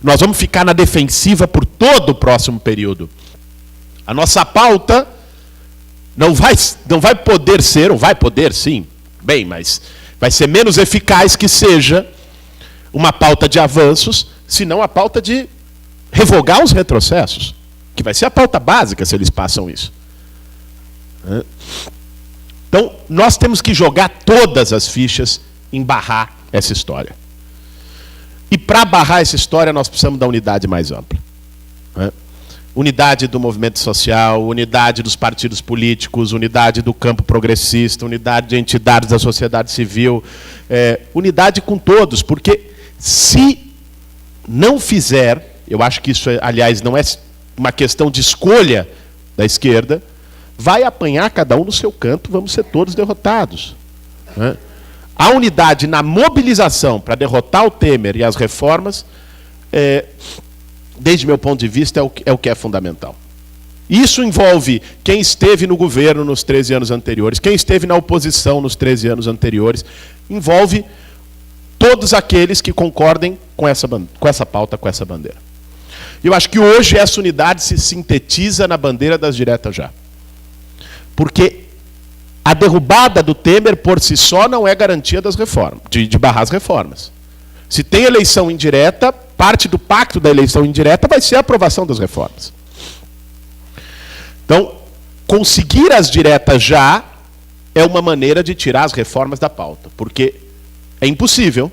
nós vamos ficar na defensiva por todo o próximo período. A nossa pauta não vai poder ser, ou vai poder sim, bem, mas vai ser menos eficaz que seja uma pauta de avanços, senão a pauta de revogar os retrocessos, que vai ser a pauta básica se eles passam isso. Então, nós temos que jogar todas as fichas em barrar essa história. E para barrar essa história, nós precisamos da unidade mais ampla. Unidade do movimento social, unidade dos partidos políticos, unidade do campo progressista, unidade de entidades da sociedade civil, unidade com todos, porque se não fizer, eu acho que isso, aliás, não é uma questão de escolha da esquerda, vai apanhar cada um no seu canto, vamos ser todos derrotados. A unidade na mobilização para derrotar o Temer e as reformas, desde meu ponto de vista, é o que é fundamental. Isso envolve quem esteve no governo nos 13 anos anteriores, quem esteve na oposição nos 13 anos anteriores, envolve todos aqueles que concordem com essa pauta, com essa bandeira. Eu acho que hoje essa unidade se sintetiza na bandeira das diretas já. Porque a derrubada do Temer por si só não é garantia das reformas, de barrar as reformas. Se tem eleição indireta, parte do pacto da eleição indireta vai ser a aprovação das reformas. Então, conseguir as diretas já é uma maneira de tirar as reformas da pauta. Porque é impossível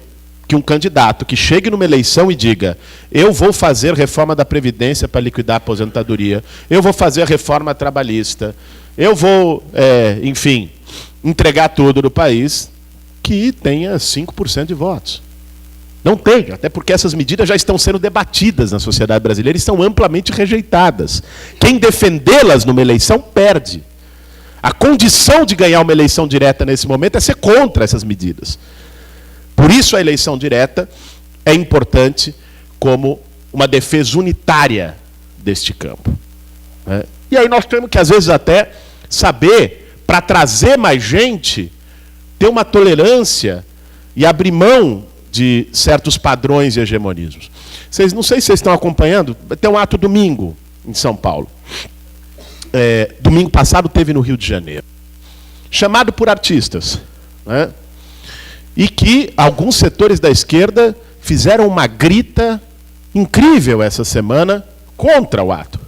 que um candidato que chegue numa eleição e diga: eu vou fazer reforma da Previdência para liquidar a aposentadoria, eu vou fazer a reforma trabalhista, eu vou, enfim, entregar tudo no país, que tenha 5% de votos. Não tem, até porque essas medidas já estão sendo debatidas na sociedade brasileira e são amplamente rejeitadas. Quem defendê-las numa eleição perde. A condição de ganhar uma eleição direta nesse momento é ser contra essas medidas. Por isso a eleição direta é importante como uma defesa unitária deste campo. E aí nós temos que, às vezes, até saber, para trazer mais gente, ter uma tolerância e abrir mão de certos padrões e hegemonismos. Não sei se vocês estão acompanhando, tem um ato domingo em São Paulo. Domingo passado teve no Rio de Janeiro. Chamado por artistas. E que alguns setores da esquerda fizeram uma grita incrível essa semana contra o ato.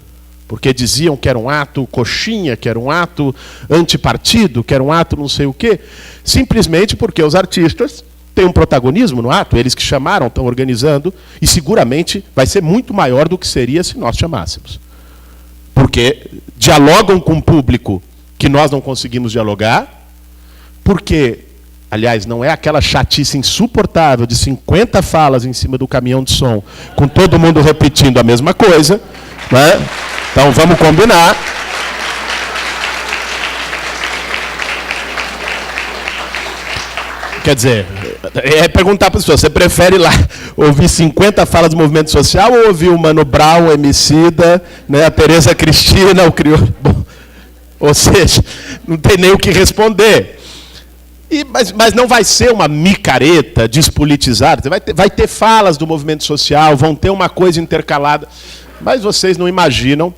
Porque diziam que era um ato coxinha, que era um ato antipartido, que era um ato não sei o quê. Simplesmente porque os artistas têm um protagonismo no ato, eles que chamaram, estão organizando, e seguramente vai ser muito maior do que seria se nós chamássemos. Porque dialogam com um público que nós não conseguimos dialogar, porque, aliás, não é aquela chatice insuportável de 50 falas em cima do caminhão de som, com todo mundo repetindo a mesma coisa, né? Então vamos combinar. Quer dizer, perguntar para as pessoas, você prefere lá ouvir 50 falas do movimento social ou ouvir o Mano Brown, o Emicida, né, a Tereza Cristina, o Crioulo? Ou seja, não tem nem o que responder. Mas não vai ser uma micareta despolitizada, vai ter falas do movimento social, vão ter uma coisa intercalada, mas vocês não imaginam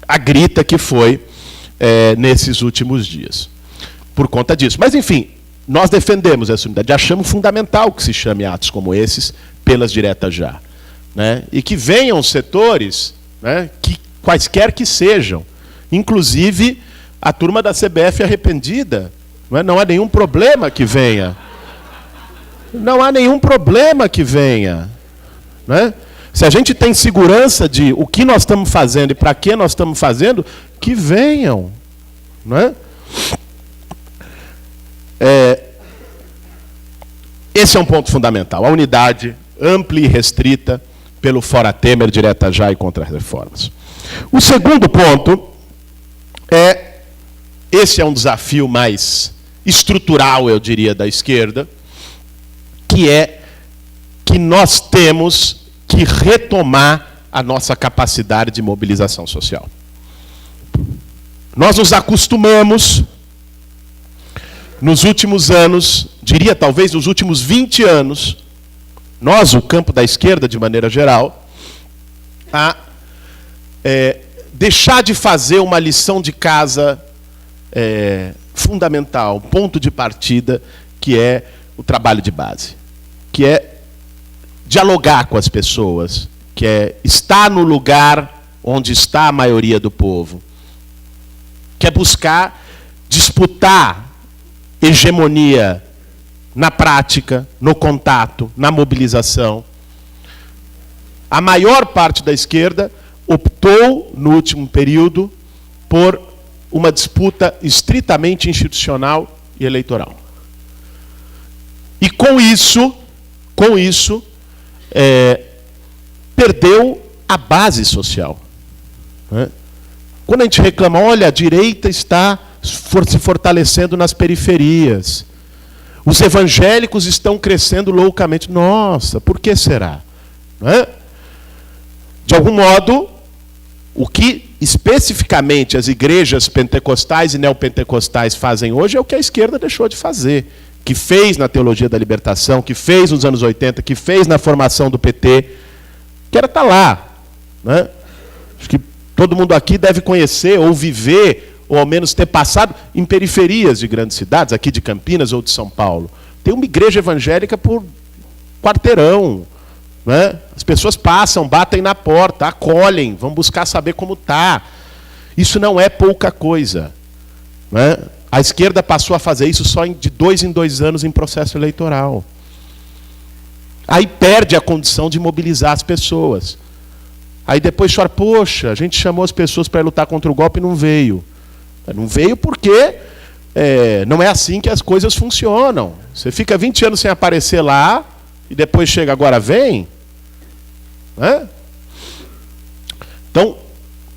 a grita que foi nesses últimos dias, por conta disso. Mas, enfim, nós defendemos essa unidade, achamos fundamental que se chame atos como esses pelas diretas já. Né? E que venham setores, né, que quaisquer que sejam, inclusive a turma da CBF arrependida. Não há nenhum problema que venha. Não há nenhum problema que venha. Né? Se a gente tem segurança de o que nós estamos fazendo e para que nós estamos fazendo, que venham. Né? Esse é um ponto fundamental. A unidade ampla e restrita pelo fora Temer, direta já e contra as reformas. O segundo ponto esse é um desafio mais estrutural, eu diria, da esquerda, que é que nós temos que retomar a nossa capacidade de mobilização social. Nós nos acostumamos, nos últimos anos, diria talvez nos últimos 20 anos, nós, o campo da esquerda, de maneira geral, a deixar de fazer uma lição de casa fundamental, ponto de partida, que é o trabalho de base, que é dialogar com as pessoas, que é estar no lugar onde está a maioria do povo, que é buscar disputar hegemonia na prática, no contato, na mobilização. A maior parte da esquerda optou, no último período, por uma disputa estritamente institucional e eleitoral. E com isso, perdeu a base social. Né? Quando a gente reclama, olha, a direita está se fortalecendo nas periferias, os evangélicos estão crescendo loucamente. Nossa, por que será? Né? De algum modo, o que especificamente as igrejas pentecostais e neopentecostais fazem hoje é o que a esquerda deixou de fazer, que fez na teologia da libertação, que fez nos anos 80, que fez na formação do PT, que era estar lá. Né? Acho que todo mundo aqui deve conhecer ou viver, ou ao menos ter passado em periferias de grandes cidades, aqui de Campinas ou de São Paulo. Tem uma igreja evangélica por quarteirão. Né? As pessoas passam, batem na porta, acolhem, vão buscar saber como está. Isso não é pouca coisa. Né? A esquerda passou a fazer isso só de 2 em 2 anos em processo eleitoral. Aí perde a condição de mobilizar as pessoas. Aí depois chora, poxa, a gente chamou as pessoas para lutar contra o golpe e não veio. Não veio porque não é assim que as coisas funcionam. Você fica 20 anos sem aparecer lá e depois chega, agora vem. Né? Então,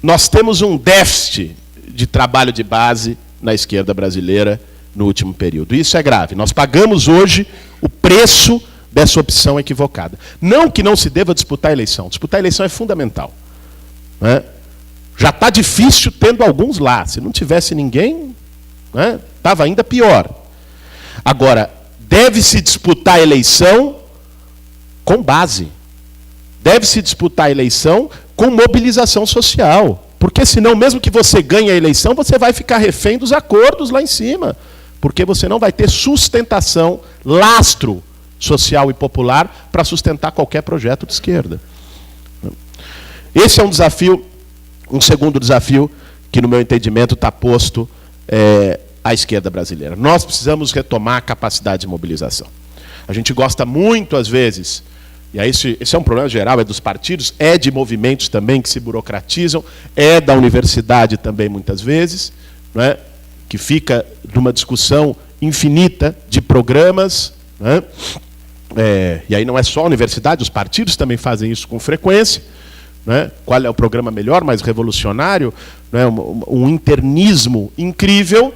nós temos um déficit de trabalho de base na esquerda brasileira no último período. Isso é grave. Nós pagamos hoje o preço dessa opção equivocada. Não que não se deva disputar a eleição. Disputar a eleição é fundamental. Né? Já está difícil tendo alguns lá. Se não tivesse ninguém, estava ainda pior. Agora, deve-se disputar a eleição com base. Deve-se disputar a eleição com mobilização social. Porque senão, mesmo que você ganhe a eleição, você vai ficar refém dos acordos lá em cima. Porque você não vai ter sustentação, lastro social e popular para sustentar qualquer projeto de esquerda. Esse é um desafio, um segundo desafio, que no meu entendimento está posto à esquerda brasileira. Nós precisamos retomar a capacidade de mobilização. A gente gosta muito, às vezes, e aí esse é um problema geral, é dos partidos, é de movimentos também que se burocratizam, é da universidade também, muitas vezes, não é? Que fica numa discussão infinita de programas, né? E aí não é só a universidade, os partidos também fazem isso com frequência. Né? Qual é o programa melhor, mais revolucionário? Né? Um internismo incrível,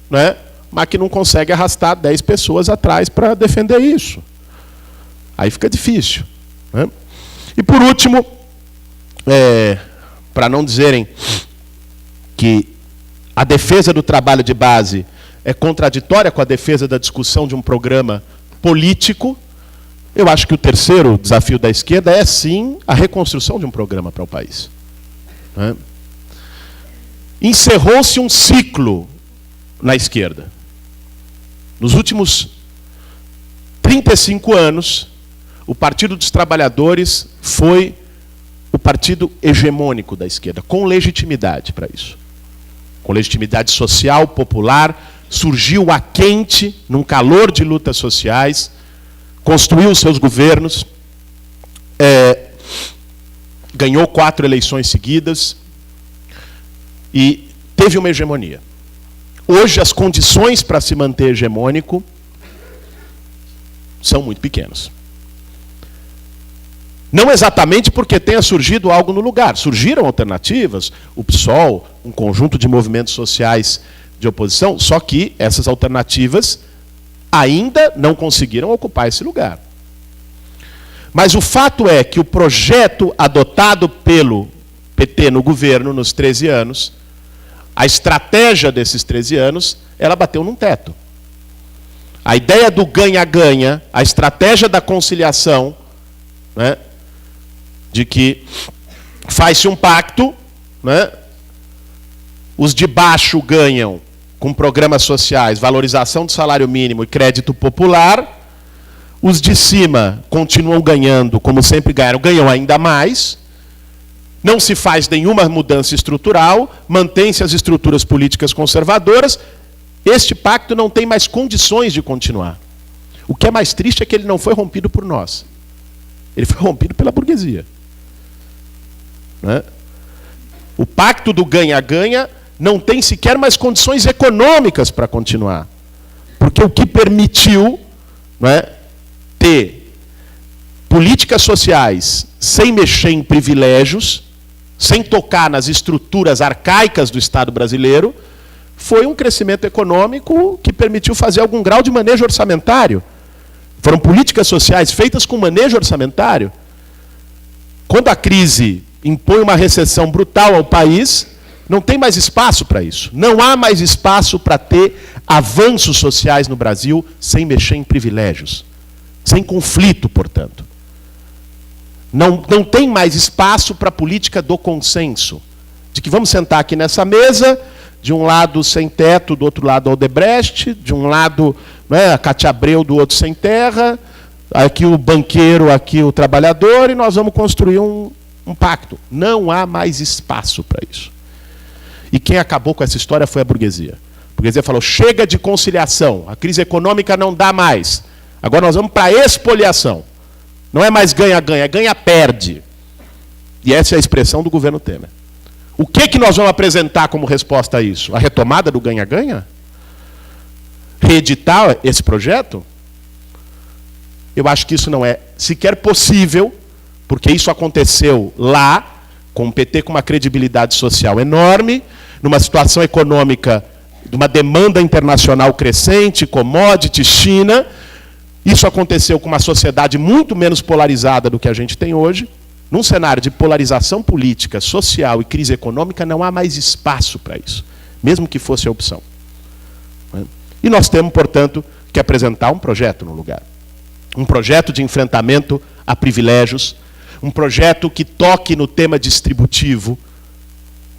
né? Mas que não consegue arrastar 10 pessoas atrás para defender isso. Aí fica difícil. Né? E por último, para não dizerem que a defesa do trabalho de base é contraditória com a defesa da discussão de um programa político, eu acho que o terceiro desafio da esquerda é, sim, a reconstrução de um programa para o país. Né? Encerrou-se um ciclo na esquerda. Nos últimos 35 anos, o Partido dos Trabalhadores foi o partido hegemônico da esquerda, com legitimidade para isso. Com legitimidade social, popular, surgiu a quente, num calor de lutas sociais, construiu os seus governos, ganhou 4 eleições seguidas e teve uma hegemonia. Hoje, as condições para se manter hegemônico são muito pequenas. Não exatamente porque tenha surgido algo no lugar. Surgiram alternativas, o PSOL, um conjunto de movimentos sociais de oposição, só que essas alternativas ainda não conseguiram ocupar esse lugar. Mas o fato é que o projeto adotado pelo PT no governo nos 13 anos, a estratégia desses 13 anos, ela bateu num teto. A ideia do ganha-ganha, a estratégia da conciliação, né, de que faz-se um pacto, né, os de baixo ganham com programas sociais, valorização do salário mínimo e crédito popular, os de cima continuam ganhando, como sempre ganharam, ganham ainda mais, não se faz nenhuma mudança estrutural, mantém-se as estruturas políticas conservadoras, este pacto não tem mais condições de continuar. O que é mais triste é que ele não foi rompido por nós. Ele foi rompido pela burguesia. Né? O pacto do ganha-ganha não tem sequer mais condições econômicas para continuar. Porque o que permitiu, né, ter políticas sociais sem mexer em privilégios, sem tocar nas estruturas arcaicas do Estado brasileiro, foi um crescimento econômico que permitiu fazer algum grau de manejo orçamentário. Foram políticas sociais feitas com manejo orçamentário. Quando a crise impõe uma recessão brutal ao país, não tem mais espaço para isso. Não há mais espaço para ter avanços sociais no Brasil sem mexer em privilégios. Sem conflito, portanto. Não tem mais espaço para a política do consenso. De que vamos sentar aqui nessa mesa, de um lado sem teto, do outro lado Odebrecht, de um lado, né, a Cátia Abreu, do outro sem terra, aqui o banqueiro, aqui o trabalhador, e nós vamos construir um pacto. Não há mais espaço para isso. E quem acabou com essa história foi a burguesia. A burguesia falou, chega de conciliação, a crise econômica não dá mais. Agora nós vamos para a expoliação. Não é mais ganha-ganha, é ganha-perde. E essa é a expressão do governo Temer. O que nós vamos apresentar como resposta a isso? A retomada do ganha-ganha? Reeditar esse projeto? Eu acho que isso não é sequer possível, porque isso aconteceu lá, com o PT com uma credibilidade social enorme, numa situação econômica de uma demanda internacional crescente, commodity, China. Isso aconteceu com uma sociedade muito menos polarizada do que a gente tem hoje. Num cenário de polarização política, social e crise econômica, não há mais espaço para isso, mesmo que fosse a opção. E nós temos, portanto, que apresentar um projeto no lugar. Um projeto de enfrentamento a privilégios, um projeto que toque no tema distributivo,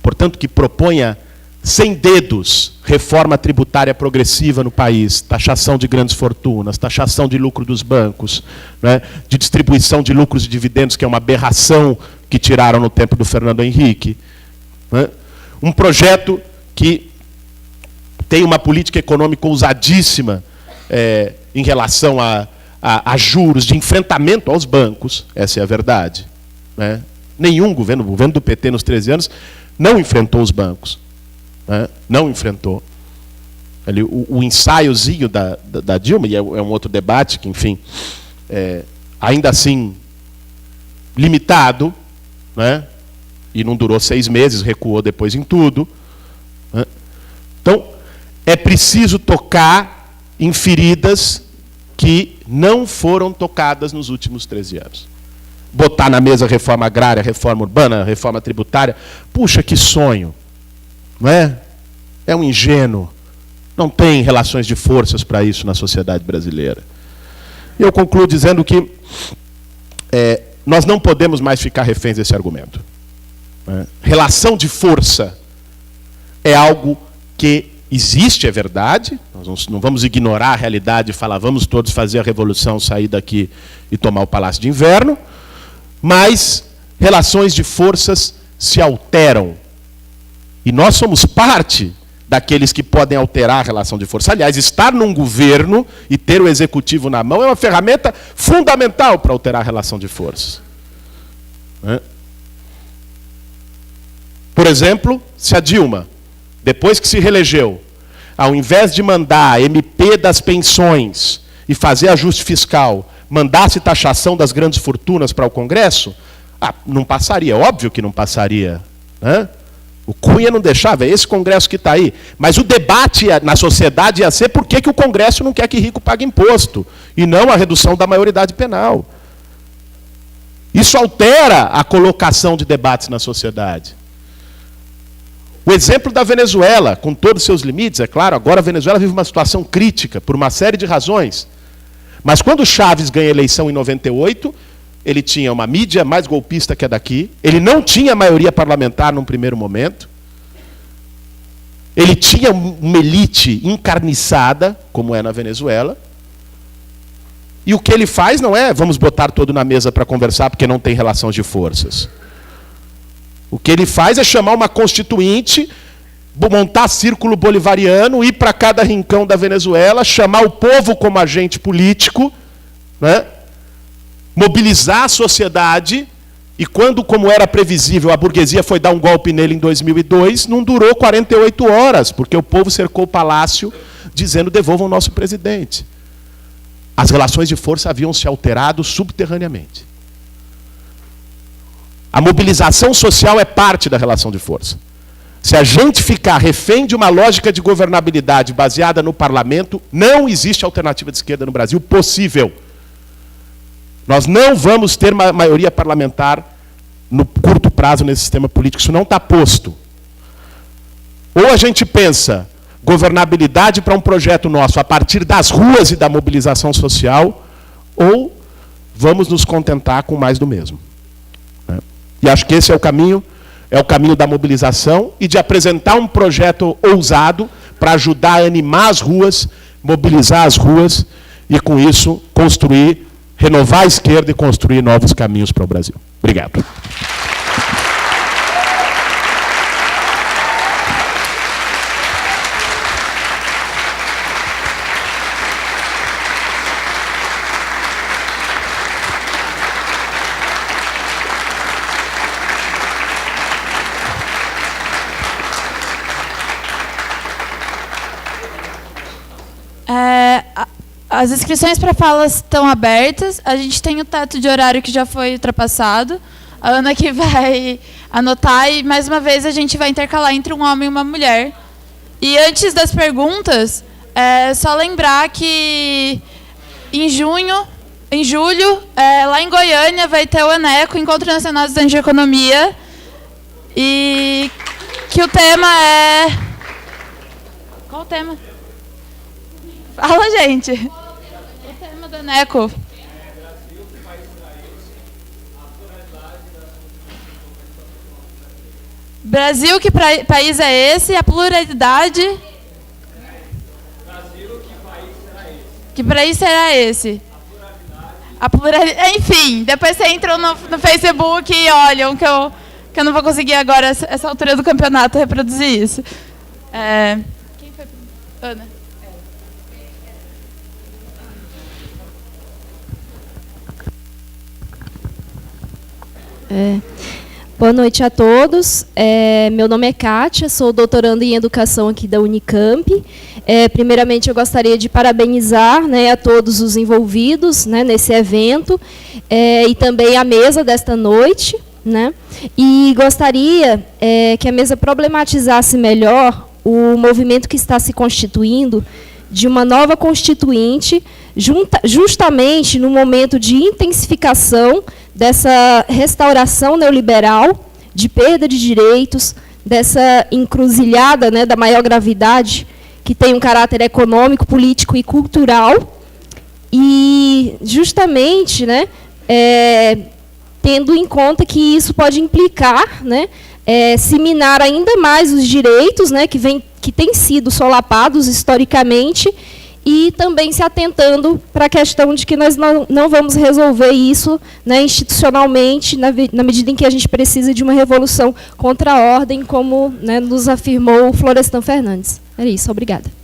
portanto, que proponha, sem dedos, reforma tributária progressiva no país, taxação de grandes fortunas, taxação de lucro dos bancos, né, de distribuição de lucros e dividendos, que é uma aberração que tiraram no tempo do Fernando Henrique. Né, um projeto que tem uma política econômica ousadíssima em relação a juros, de enfrentamento aos bancos, essa é a verdade. Né. Nenhum governo, o governo do PT nos 13 anos, não enfrentou os bancos. Não enfrentou. Ali, o ensaiozinho da Dilma, e é um outro debate que, enfim, ainda assim limitado, né? E não durou 6 meses, recuou depois em tudo. Né? Então, é preciso tocar em feridas que não foram tocadas nos últimos 13 anos. Botar na mesa reforma agrária, reforma urbana, reforma tributária. Puxa, que sonho! Não é? É um ingênuo. Não tem relações de forças para isso na sociedade brasileira. E eu concluo dizendo que nós não podemos mais ficar reféns desse argumento. Relação de força é algo que existe, é verdade. Nós não vamos ignorar a realidade e falar vamos todos fazer a revolução, sair daqui e tomar o Palácio de Inverno. Mas relações de forças se alteram. E nós somos parte daqueles que podem alterar a relação de força. Aliás, estar num governo e ter o executivo na mão é uma ferramenta fundamental para alterar a relação de forças. Por exemplo, se a Dilma, depois que se reelegeu, ao invés de mandar a MP das pensões e fazer ajuste fiscal, mandasse taxação das grandes fortunas para o Congresso, não passaria, óbvio que não passaria, né? O Cunha não deixava, é esse Congresso que está aí. Mas o debate na sociedade ia ser por que o Congresso não quer que rico pague imposto, e não a redução da maioridade penal. Isso altera a colocação de debates na sociedade. O exemplo da Venezuela, com todos os seus limites, é claro, agora a Venezuela vive uma situação crítica, por uma série de razões. Mas quando Chávez ganha a eleição em 98, ele tinha uma mídia mais golpista que a daqui, ele não tinha maioria parlamentar num primeiro momento, ele tinha uma elite encarniçada, como é na Venezuela, e o que ele faz não é vamos botar todo na mesa para conversar porque não tem relações de forças. O que ele faz é chamar uma constituinte, montar círculo bolivariano, ir para cada rincão da Venezuela, chamar o povo como agente político, né? Mobilizar a sociedade, e quando, como era previsível, a burguesia foi dar um golpe nele em 2002, não durou 48 horas, porque o povo cercou o palácio dizendo devolvam o nosso presidente. As relações de força haviam se alterado subterraneamente. A mobilização social é parte da relação de força. Se a gente ficar refém de uma lógica de governabilidade baseada no parlamento, não existe alternativa de esquerda no Brasil possível. Nós não vamos ter maioria parlamentar no curto prazo nesse sistema político. Isso não está posto. Ou a gente pensa governabilidade para um projeto nosso a partir das ruas e da mobilização social, ou vamos nos contentar com mais do mesmo. E acho que esse é o caminho da mobilização e de apresentar um projeto ousado para ajudar a animar as ruas, mobilizar as ruas e, com isso, renovar a esquerda e construir novos caminhos para o Brasil. Obrigado. As inscrições para falas estão abertas. A gente tem o teto de horário que já foi ultrapassado. A Ana que vai anotar e, mais uma vez, a gente vai intercalar entre um homem e uma mulher. E antes das perguntas, só lembrar que em julho, lá em Goiânia, vai ter o ENECO, Encontro Nacional de Estudantes de Economia, e que o tema é... Qual o tema? Fala, gente. O tema do ENECO. Brasil, que país é esse? A pluralidade. Brasil, que país será esse? Que país será esse? A pluralidade. Enfim, depois você entra no Facebook e olham que eu não vou conseguir agora, essa altura do campeonato, reproduzir isso. Quem foi? Ana. Boa noite a todos. Meu nome é Kátia, sou doutoranda em Educação aqui da Unicamp. Primeiramente, eu gostaria de parabenizar, né, a todos os envolvidos, né, nesse evento e também a mesa desta noite, né? E gostaria que a mesa problematizasse melhor o movimento que está se constituindo de uma nova constituinte, justamente no momento de intensificação dessa restauração neoliberal, de perda de direitos, dessa encruzilhada, né, da maior gravidade, que tem um caráter econômico, político e cultural, e justamente, né, tendo em conta que isso pode implicar, né, se minar ainda mais os direitos, né, que têm sido solapados historicamente, e também se atentando para a questão de que nós não vamos resolver isso, né, institucionalmente, na medida em que a gente precisa de uma revolução contra a ordem, como, né, nos afirmou Florestan Fernandes. É isso, obrigada.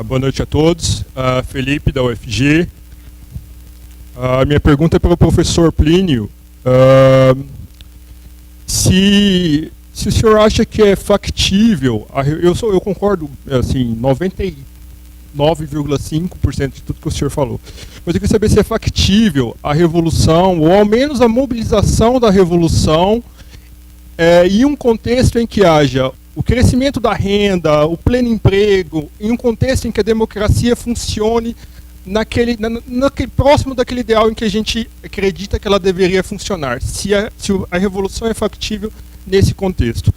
Boa noite a todos. Felipe, da UFG. Minha pergunta é para o professor Plínio. Se o senhor acha que é factível, eu concordo assim, 99,5% de tudo que o senhor falou, mas eu queria saber se é factível a revolução, ou ao menos a mobilização da revolução, em um contexto em que haja o crescimento da renda, o pleno emprego, em um contexto em que a democracia funcione próximo daquele ideal em que a gente acredita que ela deveria funcionar, se a revolução é factível nesse contexto.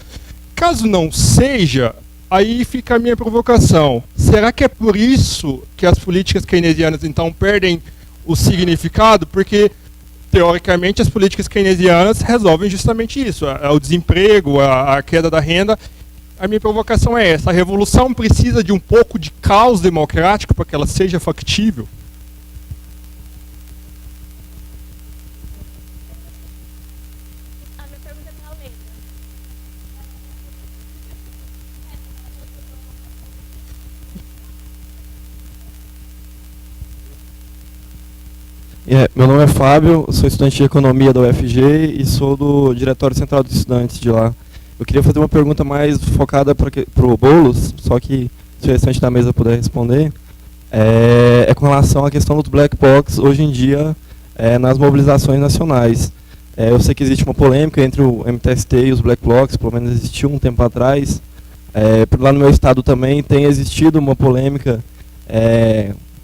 Caso não seja, aí fica a minha provocação. Será que é por isso que as políticas keynesianas, então, perdem o significado? Porque, teoricamente, as políticas keynesianas resolvem justamente isso, o desemprego, a queda da renda. A minha provocação é essa: a revolução precisa de um pouco de caos democrático para que ela seja factível? A minha pergunta é para a letra. Meu nome é Fábio, sou estudante de Economia da UFG e sou do Diretório Central dos Estudantes de lá. Eu queria fazer uma pergunta mais focada para o Boulos, só que se o restante da mesa puder responder. É com relação à questão dos black blocs hoje em dia nas mobilizações nacionais. Eu sei que existe uma polêmica entre o MTST e os black blocs, pelo menos existiu um tempo atrás. Lá no meu estado também tem existido uma polêmica,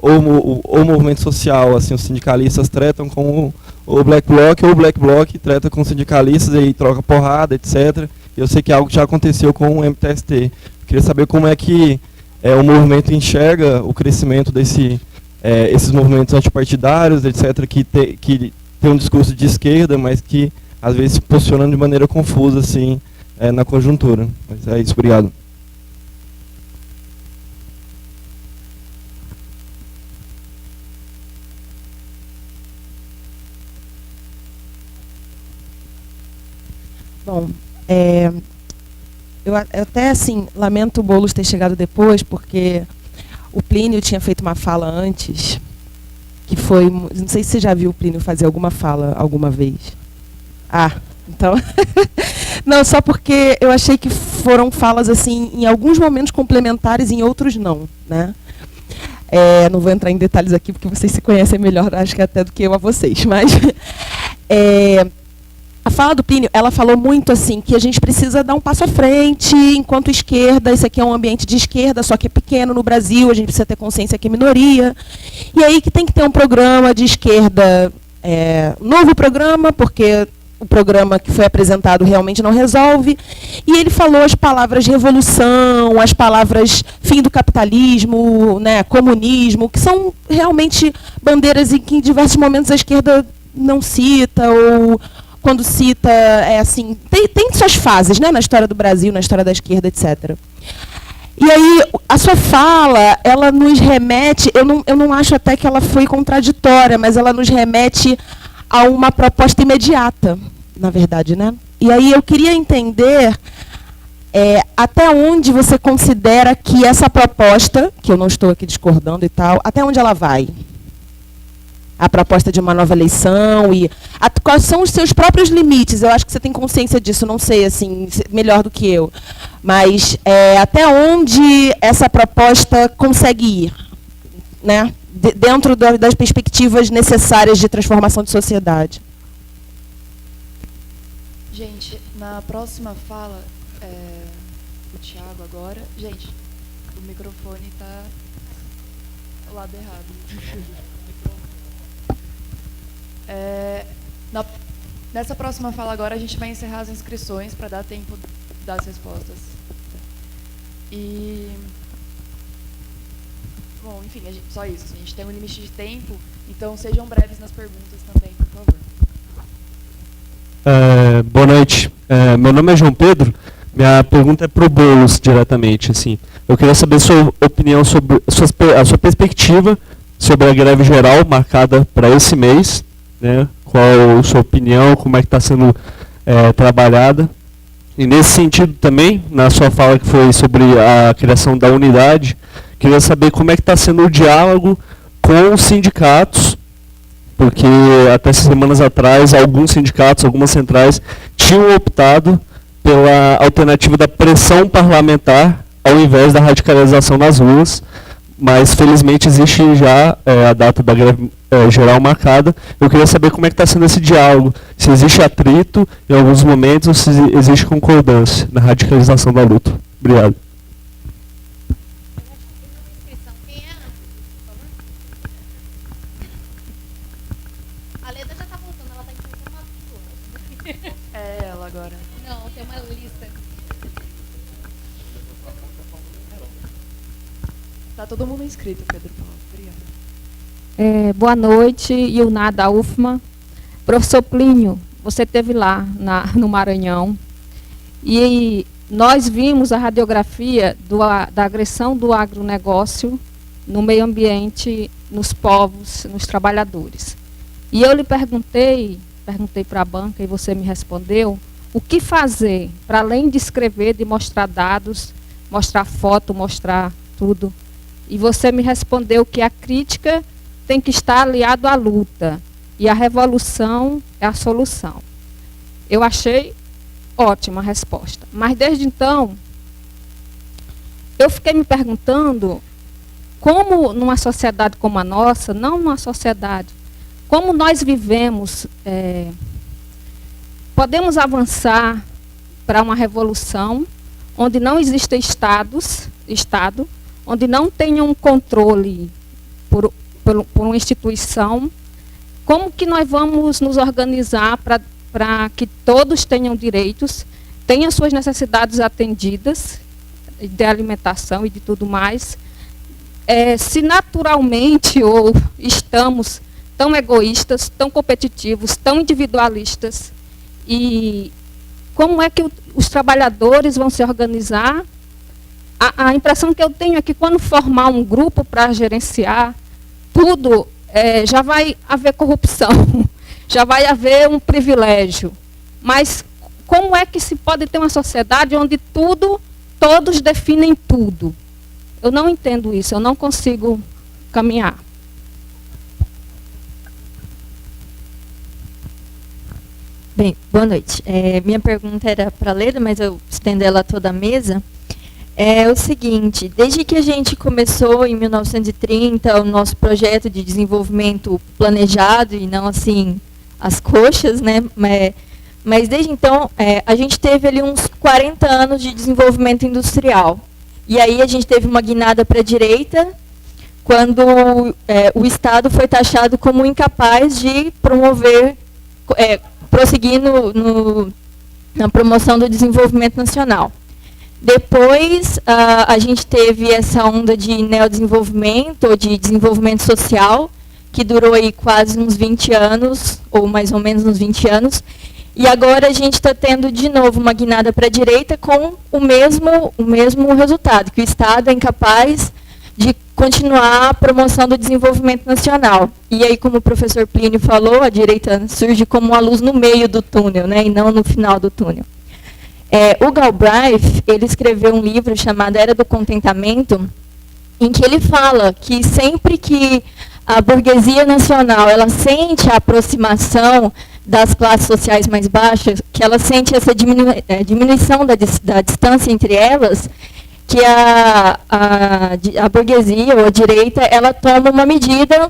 ou o movimento social, assim, os sindicalistas tretam com o black bloc, ou o black bloc treta com os sindicalistas e troca porrada, etc. Eu sei que é algo que já aconteceu com o MTST. Queria saber como é que o movimento enxerga o crescimento esses movimentos antipartidários, etc., que tem um discurso de esquerda, mas que às vezes se posicionam de maneira confusa assim, na conjuntura. Mas é isso, obrigado. Bom, eu até assim lamento o Boulos ter chegado depois, porque o Plínio tinha feito uma fala antes, que foi, não sei se você já viu o Plínio fazer alguma fala alguma vez. Então, não, só porque eu achei que foram falas assim, em alguns momentos complementares, em outros não, né? Não vou entrar em detalhes aqui, porque vocês se conhecem melhor, acho que até do que eu a vocês, mas a fala do Plínio, ela falou muito assim, que a gente precisa dar um passo à frente, enquanto esquerda, isso aqui é um ambiente de esquerda, só que é pequeno no Brasil, a gente precisa ter consciência que é minoria. E aí que tem que ter um programa de esquerda, novo programa, porque o programa que foi apresentado realmente não resolve. E ele falou as palavras revolução, as palavras fim do capitalismo, né, comunismo, que são realmente bandeiras em que em diversos momentos a esquerda não cita, ou quando cita, assim, tem suas fases, né, na história do Brasil, na história da esquerda, etc. E aí, a sua fala, ela nos remete, eu não acho até que ela foi contraditória, mas ela nos remete a uma proposta imediata, na verdade, né? E aí eu queria entender até onde você considera que essa proposta, que eu não estou aqui discordando e tal, até onde ela vai? A proposta de uma nova eleição e quais são os seus próprios limites? Eu acho que você tem consciência disso, não sei, assim, melhor do que eu. Mas até onde essa proposta consegue ir, né? Dentro das perspectivas necessárias de transformação de sociedade. Gente, na próxima fala, o Thiago agora... Gente, o microfone está do lado errado. Nessa próxima fala agora, a gente vai encerrar as inscrições para dar tempo das respostas. E... Bom, enfim, só isso. A gente tem um limite de tempo, então sejam breves nas perguntas também, por favor. Boa noite. Meu nome é João Pedro. Minha pergunta é para o Boulos diretamente. Assim. Eu queria saber sua opinião sobre a sua perspectiva sobre a greve geral marcada para esse mês, né? Qual a sua opinião, como é que está sendo trabalhada. E nesse sentido também, na sua fala que foi sobre a criação da unidade, queria saber como é que está sendo o diálogo com os sindicatos, porque até semanas atrás, alguns sindicatos, algumas centrais, tinham optado pela alternativa da pressão parlamentar ao invés da radicalização nas ruas, mas felizmente existe já a data da greve geral marcada. Eu queria saber como é que está sendo esse diálogo, se existe atrito em alguns momentos ou se existe concordância na radicalização da luta. Obrigado. Tem uma lista. Tá todo mundo inscrito, Pedro Paulo. Obrigada. Boa noite, Ilná da UFMA. Professor Plínio, você esteve lá no Maranhão e nós vimos a radiografia da agressão do agronegócio no meio ambiente, nos povos, nos trabalhadores. E eu lhe perguntei para a banca e você me respondeu, o que fazer para além de escrever, de mostrar dados, mostrar foto, mostrar tudo. E você me respondeu que a crítica tem que estar aliado à luta e a revolução é a solução. Eu achei ótima a resposta. Mas desde então, eu fiquei me perguntando como numa sociedade como a nossa, não numa sociedade, como nós vivemos, podemos avançar para uma revolução onde não exista Estado, onde não tenha um controle por uma instituição, como que nós vamos nos organizar para que todos tenham direitos, tenham suas necessidades atendidas, de alimentação e de tudo mais, se naturalmente ou estamos tão egoístas, tão competitivos, tão individualistas, e como é que os trabalhadores vão se organizar? A impressão que eu tenho é que quando formar um grupo para gerenciar tudo, já vai haver corrupção, já vai haver um privilégio. Mas como é que se pode ter uma sociedade onde todos definem tudo? Eu não entendo isso, eu não consigo caminhar. Bem, boa noite. Minha pergunta era para a Leda, mas eu estendo ela a toda a mesa. É o seguinte, desde que a gente começou em 1930 o nosso projeto de desenvolvimento planejado e não assim as coxas, né? Mas desde então a gente teve ali uns 40 anos de desenvolvimento industrial. E aí a gente teve uma guinada para a direita, quando o Estado foi taxado como incapaz de promover, prosseguir na promoção do desenvolvimento nacional. Depois, a gente teve essa onda de neodesenvolvimento, ou de desenvolvimento social, que durou aí quase uns 20 anos, ou mais ou menos uns 20 anos. E agora a gente está tendo de novo uma guinada para a direita com o mesmo resultado, que o Estado é incapaz de continuar a promoção do desenvolvimento nacional. E aí, como o professor Plínio falou, a direita surge como uma luz no meio do túnel, né, e não no final do túnel. O Galbraith, ele escreveu um livro chamado Era do Contentamento, em que ele fala que sempre que a burguesia nacional ela sente a aproximação das classes sociais mais baixas, que ela sente essa diminuição da distância entre elas, que a burguesia ou a direita ela toma uma medida